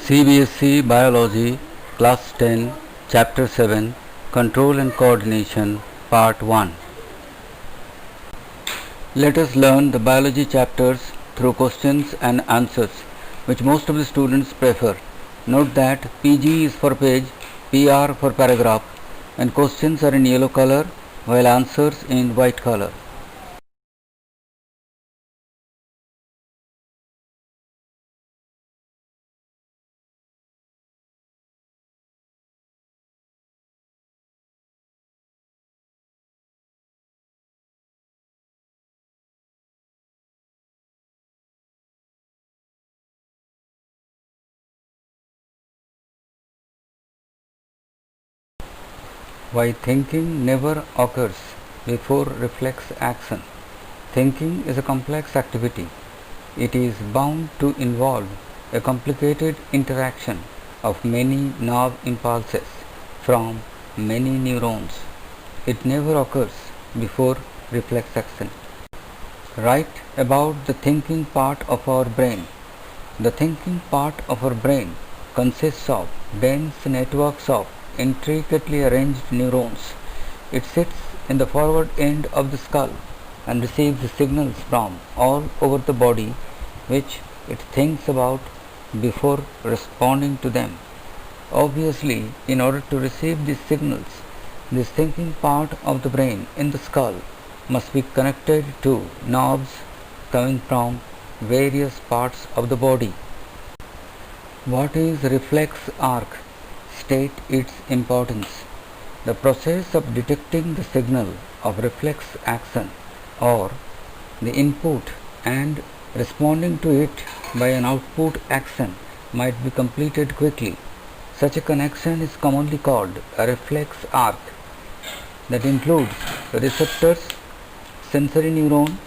CBSE Biology Class 10 Chapter 7 Control and Coordination Part 1. Let us learn the biology chapters through questions and answers which most of the students prefer. Note that PG is for page, PR for paragraph, and questions are in yellow color while answers in white color. Why thinking never occurs before reflex action. Thinking is a complex activity. It is bound to involve a complicated interaction of many nerve impulses from many neurons. It never occurs before reflex action. Write about the thinking part of our brain. The thinking part of our brain consists of dense networks of intricately arranged neurons. It sits in the forward end of the skull and receives signals from all over the body which it thinks about before responding to them. Obviously, in order to receive these signals, this thinking part of the brain in the skull must be connected to nerves coming from various parts of the body. What is reflex arc? State its importance. The process of detecting the signal of reflex action or the input and responding to it by an output action might be completed quickly. Such a connection is commonly called a reflex arc that includes receptors, sensory neuron,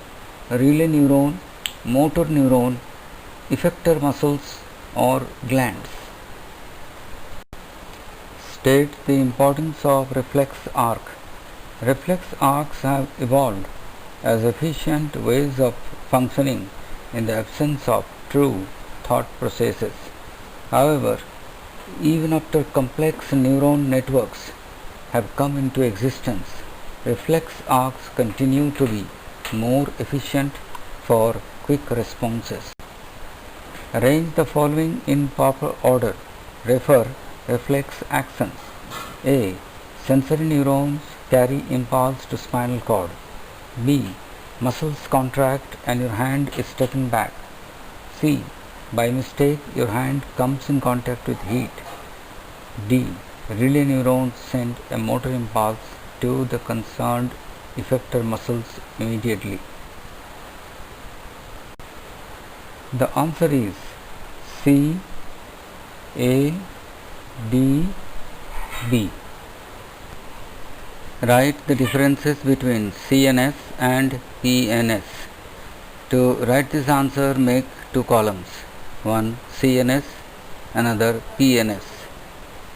relay neuron, motor neuron, effector muscles or glands. State the importance of reflex arc. Reflex arcs have evolved as efficient ways of functioning in the absence of true thought processes. However, even after complex neuron networks have come into existence, reflex arcs continue to be more efficient for quick responses. Arrange the following in proper order. Refer reflex actions. A. Sensory neurons carry impulse to spinal cord. B. Muscles contract and your hand is taken back. C. By mistake your hand comes in contact with heat. D. Relay neurons send a motor impulse to the concerned effector muscles immediately. The answer is C, A, D, B. Write the differences between CNS and PNS. To write this answer, make two columns. One CNS, another PNS.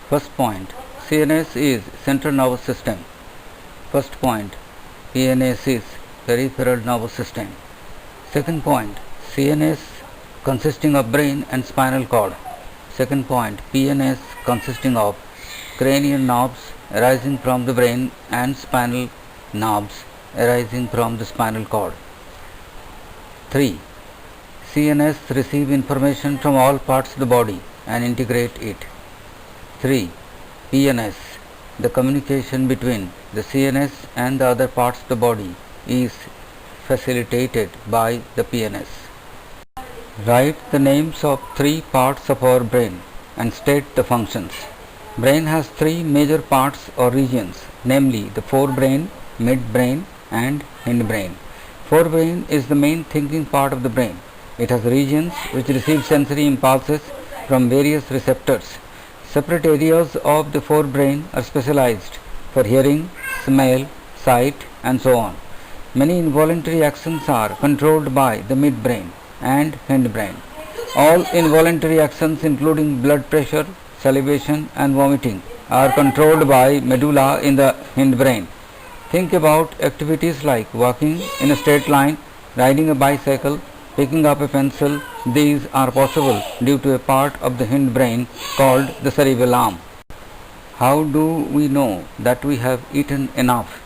First point, CNS is central nervous system. First point, PNS is peripheral nervous system. Second point, CNS consisting of brain and spinal cord. Second point, PNS consisting of cranial nerves arising from the brain and spinal nerves arising from the spinal cord. 3. CNS receive information from all parts of the body and integrate it. 3. PNS, the communication between the CNS and the other parts of the body is facilitated by the PNS. Write the names of three parts of our brain and state the functions. Brain has three major parts or regions, namely the forebrain, midbrain and hindbrain. Forebrain is the main thinking part of the brain. It has regions which receive sensory impulses from various receptors. Separate areas of the forebrain are specialized for hearing, smell, sight and so on. Many involuntary actions are controlled by the midbrain and hindbrain. All involuntary actions including blood pressure, salivation and vomiting are controlled by medulla in the hindbrain. Think about activities like walking in a straight line, riding a bicycle picking up a pencil. These are possible due to a part of the hindbrain called the cerebellum. How do we know that we have eaten enough?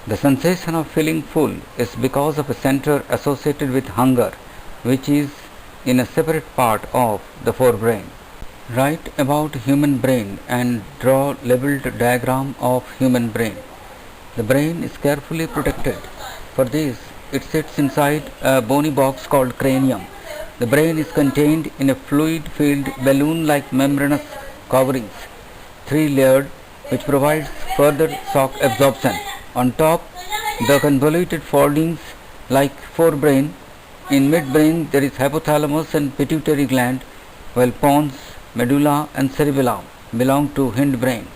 The sensation of feeling full is because of a center associated with hunger, which is in a separate part of the forebrain. Write about human brain and draw labeled diagram of human brain. The brain is carefully protected. For this, it sits inside a bony box called cranium. The brain is contained in a fluid-filled balloon-like membranous coverings, three-layered, which provides further shock absorption. On top, the convoluted foldings like forebrain. In midbrain, there is hypothalamus and pituitary gland, while pons, medulla, and cerebellum belong to hindbrain.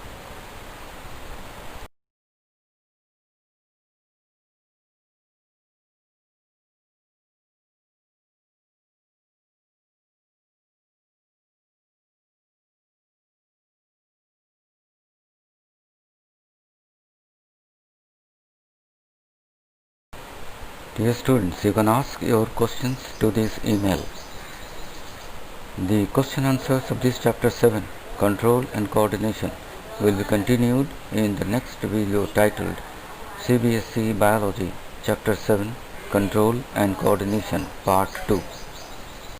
Dear students, you can ask your questions to this email. The question answers of this chapter 7, Control and Coordination, will be continued in the next video titled CBSE Biology, Chapter 7, Control and Coordination, Part 2.